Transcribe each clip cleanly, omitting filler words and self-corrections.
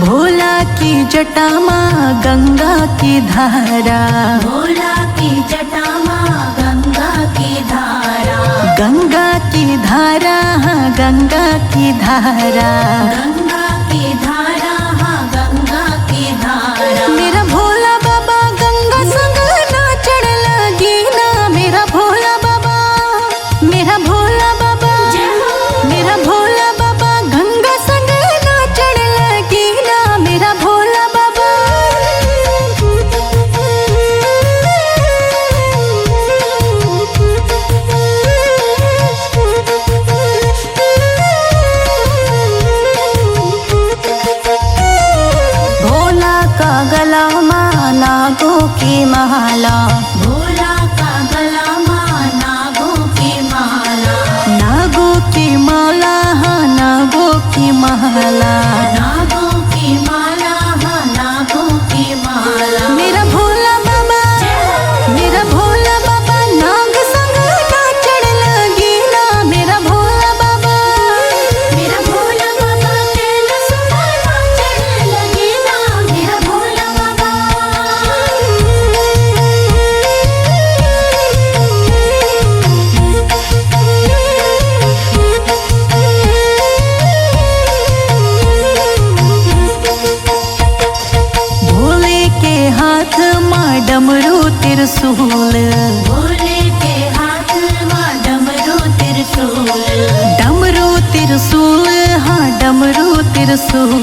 भोला की जटा माँ गंगा की धारा, भोला की जटा माँ गंगा की धारा, गंगा की धारा हाँ गंगा की धारा, गंगा की धारा हाँ गंगा की धारा। मेरा भोला बाबा गंगा संग नाचण लगी ना, मेरा भोला बाबा, मेरा भोला बाबा, मेरा भोला बाबा गंगा संग नाचण लगी ना, मेरा भोला बाबा। भोला का गला माँ नागों की माला, भोला का गला माँ नागों की माला, नागों की माला हाँ नागों की माला, नागों की माला हाँ नागों की माला। मेरा भोला बाबा, मेरा भोला बाबा नाग संग नाचण लगी ना, मेरा भोला बाबा, मेरा भोला बाबा तेल सुना नाचने लगी ना, मेरा भोला बाबा। भोले के हाथ माँ डमरू त्रिशूल, भोले के हाथ माँ डमरू त्रिशूल, डमरू त्रिशूल हाँ डमरू त्रिशूल,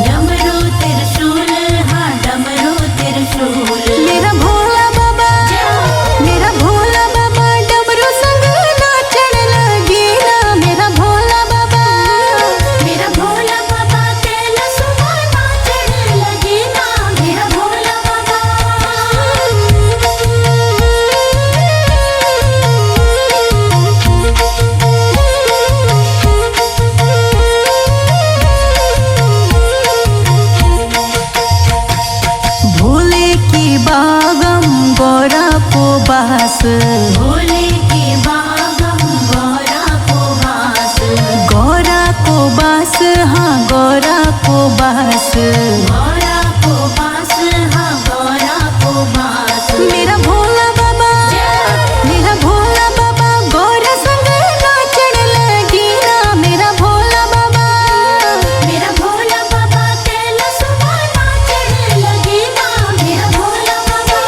डमरू त्रिशूल हाँ डमरू त्रिशूल। मेरा भोला बाबा, मेरा भोला बाबा डमरू संग नाचण लगी ना, मेरा भोला बाबा, मेरा भोला बाबा तेल सुना नाचने लगी ना, मेरा भोला बाबा। भोले की बागम गौरा को बास, भोले की बागम गौरा को बास, गौरा को बास हाँ गौरा को बास, गौरा को बास हाँ गौरा को बास। मेरा भोला बाबा, मेरा भोला बाबा गौरा संग नाचण लगी ना, मेरा भोला बाबा, मेरा भोला बाबा तेल सुना नाचने लगी ना, मेरा भोला बाबा।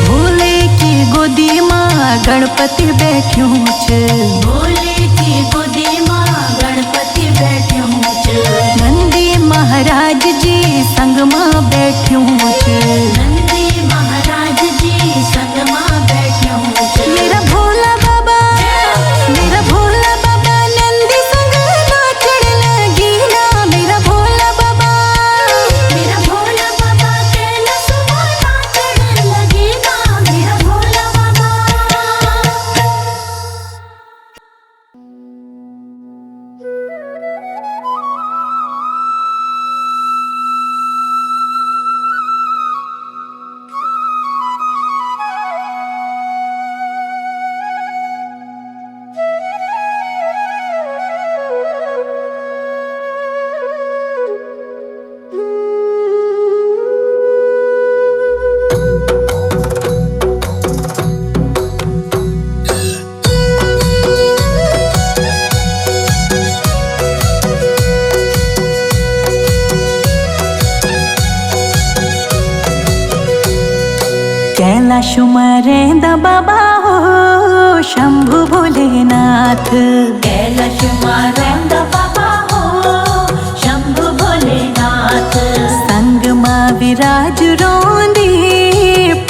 भोले की गोदी माँ गणपति बैठ्यूं छ, भोले की गोदी माँ गणपति बैठ्यूं छ, नंदी महाराज जी संग माँ बैठ्यूं छ, नंदी महाराज जी संग माँ बैठ्यूं छ। मेरा भोला बाबा, मेरा भोला बाबा नंदी संग नाचण लगी ना, मेरा भोला बाबा, मेरा भोला बाबा तेल सुना नाचने लगी ना, मेरा भोला बाबा। कैलाश मरेंदा बाबा हो शंभु भोलेनाथ, कैलाश मारंदा बाबा हो शंभु भोलेनाथ, संग माँ विराज रोंदी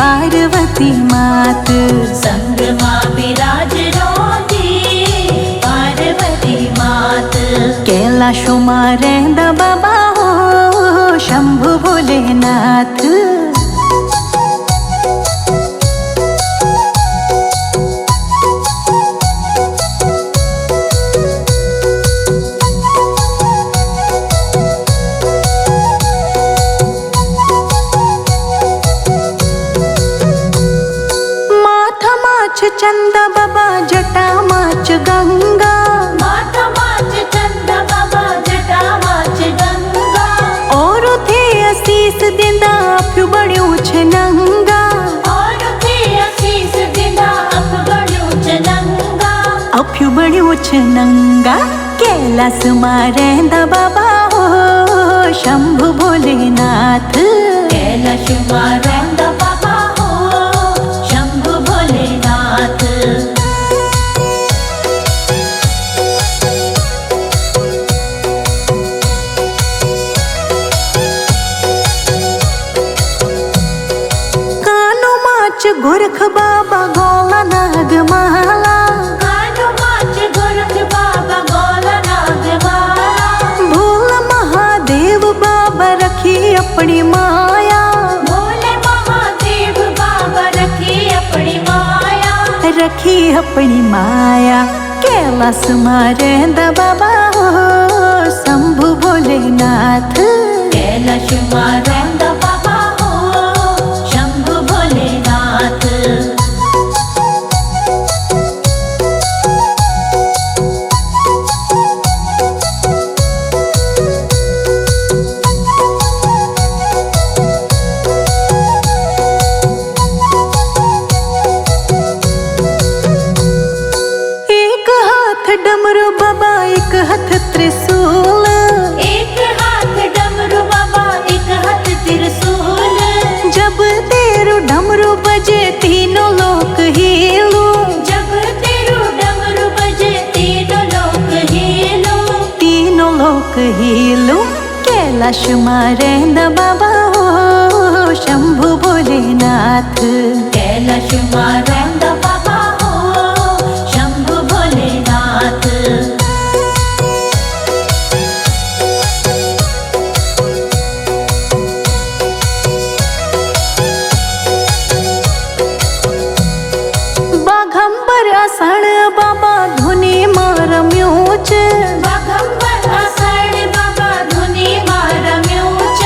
पार्वती मात, संग माँ विराज रोंदी पार्वती मात। कैलाश मरेंदा बाबा हो शंभु भोलेनाथ। चंदा बाबा जटा माच गंगा माता माच चंदा बाबा जटा माच गंगा और थे असीस दिंदा अफ्यू बड़ियो नंगा और थे असीस दिंदा अफ्यू बड़ियो नंगा कैलास मां रहिंदा बाबा हो शंभु भोलेनाथ कैलाश मां रहिंदा बाबा हो शंभु भोलेनाथ कानो माच गोरख बाबा गौला नाग माला कानो माच गोरख बाबा गौला नाग माला भोला महादेव बाबा रखी अपनी माया भोले महादेव बाबा रखी अपनी माया रखी अपनी माया कैलास मां रहिंदा बाबा हो शंभु भोलेनाथ कैलाश मां रहिंदा बाबा हो शंभु भोलेनाथ एक हाथ डमरू बाबा एक हाथ त्रिशूल एक हाथ डमरू बाबा एक हाथ त्रिशूल जब तेरू डमरू बजे तीनों लोक हिलो जब तेरू डमरू बजे तीनों लोक हिलो तीनों लोक हिलो कैलाश मां रहिंदा बाबा हो शंभु भोलेनाथ कैलाश मां रहिंदा बाबा हो शंभु भोलेनाथ बाघंबर असण बाबा धुनी मार म्यूच बाघंबर असण बाबा धुनी मार म्यूच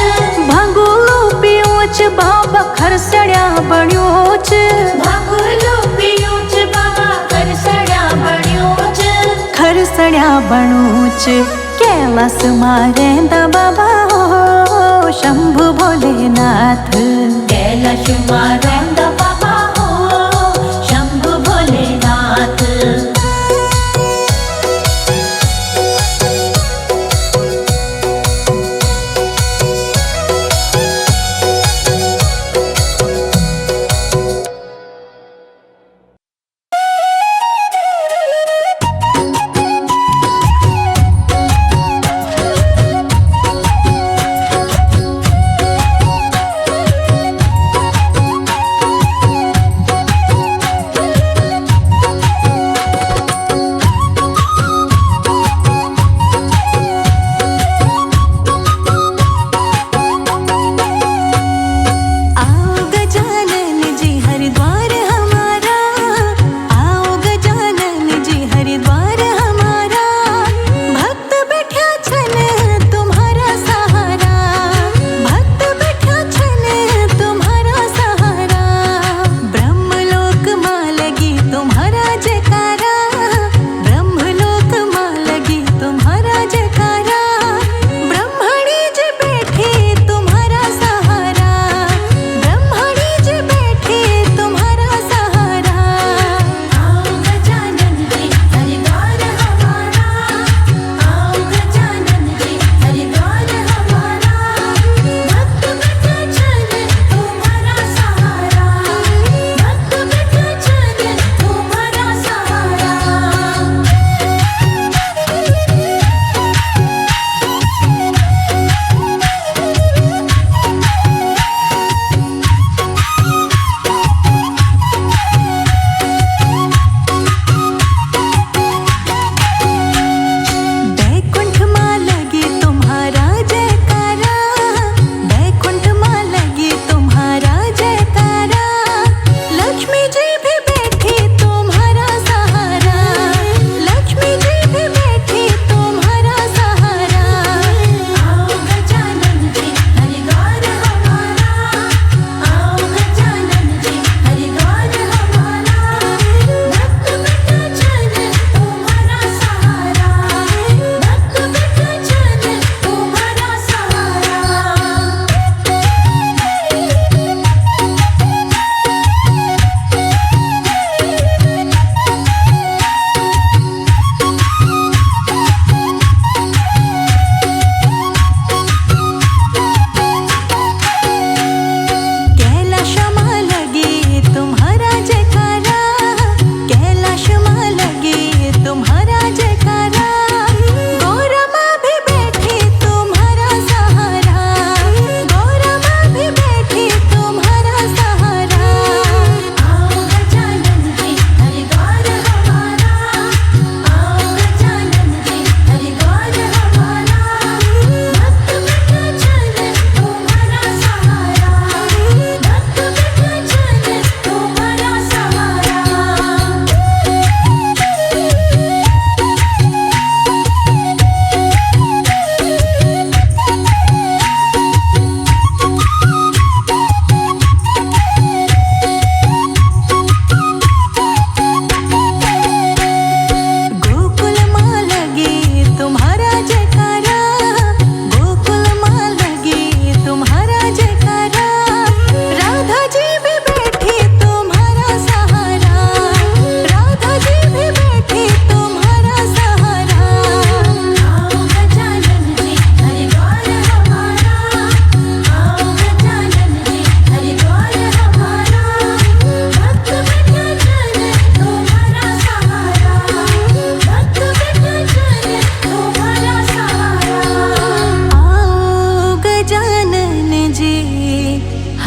भंगुलो पियूच बाबा खरसड्या बण्योच भागुलो पियूच बाबा करसड्या बण्योच खरसड्या बणूच कैलास मां रहिंदा बाबा हो शंभु भोलेनाथ कैलाश मां रहिंदा बाबा हो शंभु भोलेनाथ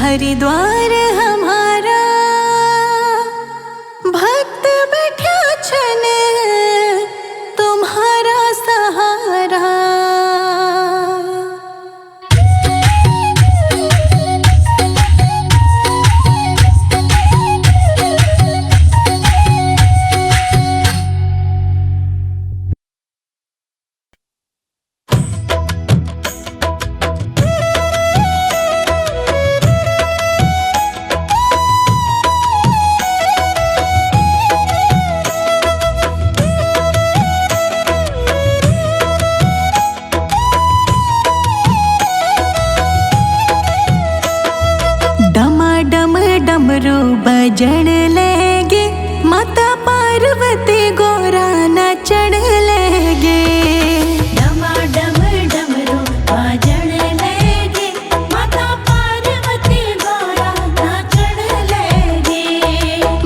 हरिद्वार हमारा भक्त बैठा छन तुम्हारा सहारा। डमरू बजण लगे, माता पार्वती गोरा नचण लगे। डमाडम डमरू बाजण लगे, माता पार्वती गोरा नाचण लगे।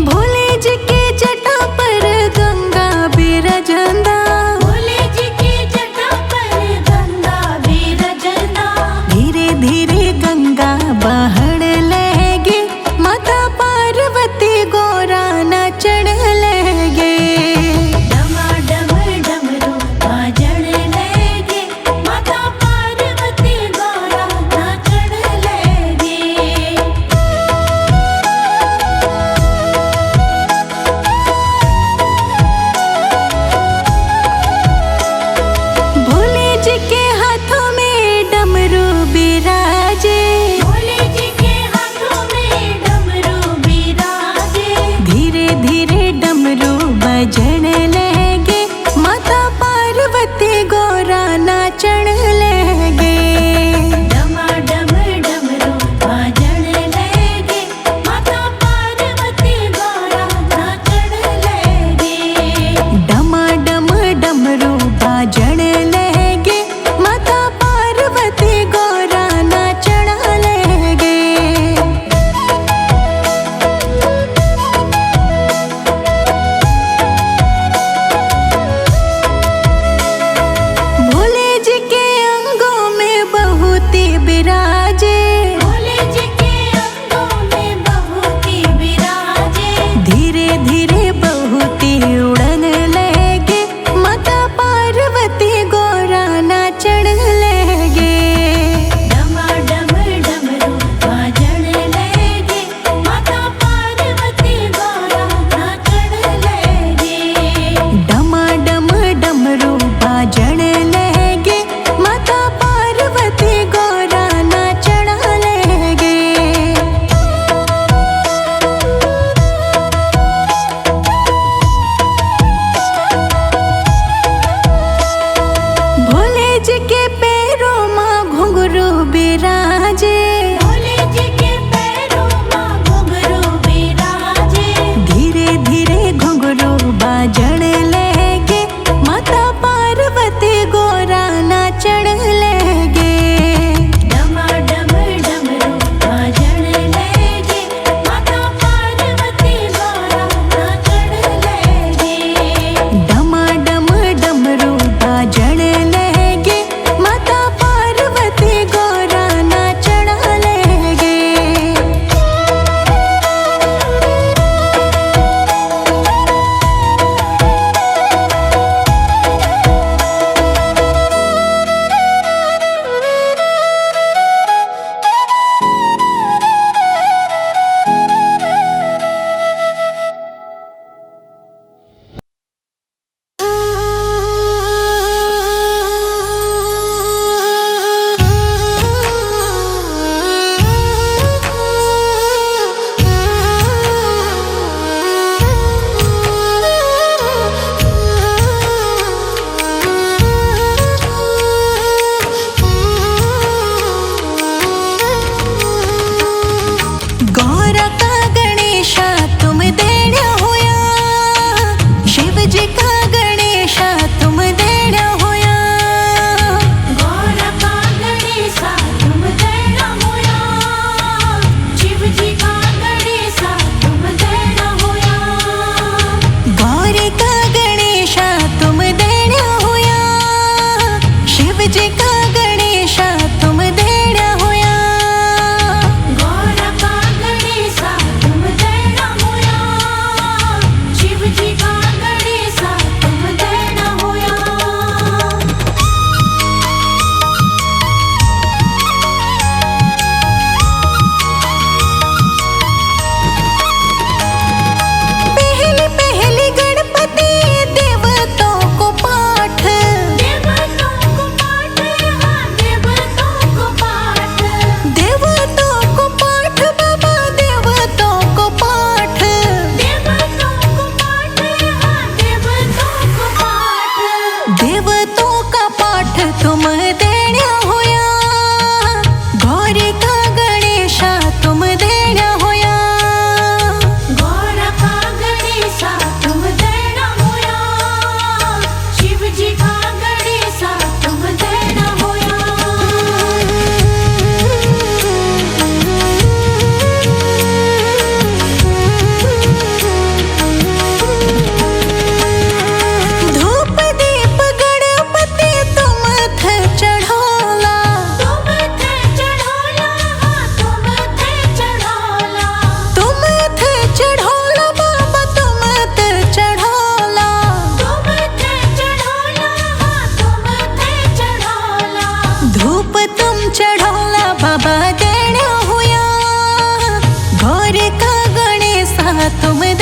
भोले जी के जटा पर गंगा बिरजंदा, भोले जी की जटा पर गंगा बिरजना। धीरे धीरे गंगा बहण लगे, माता पार्वती गोरा रातों में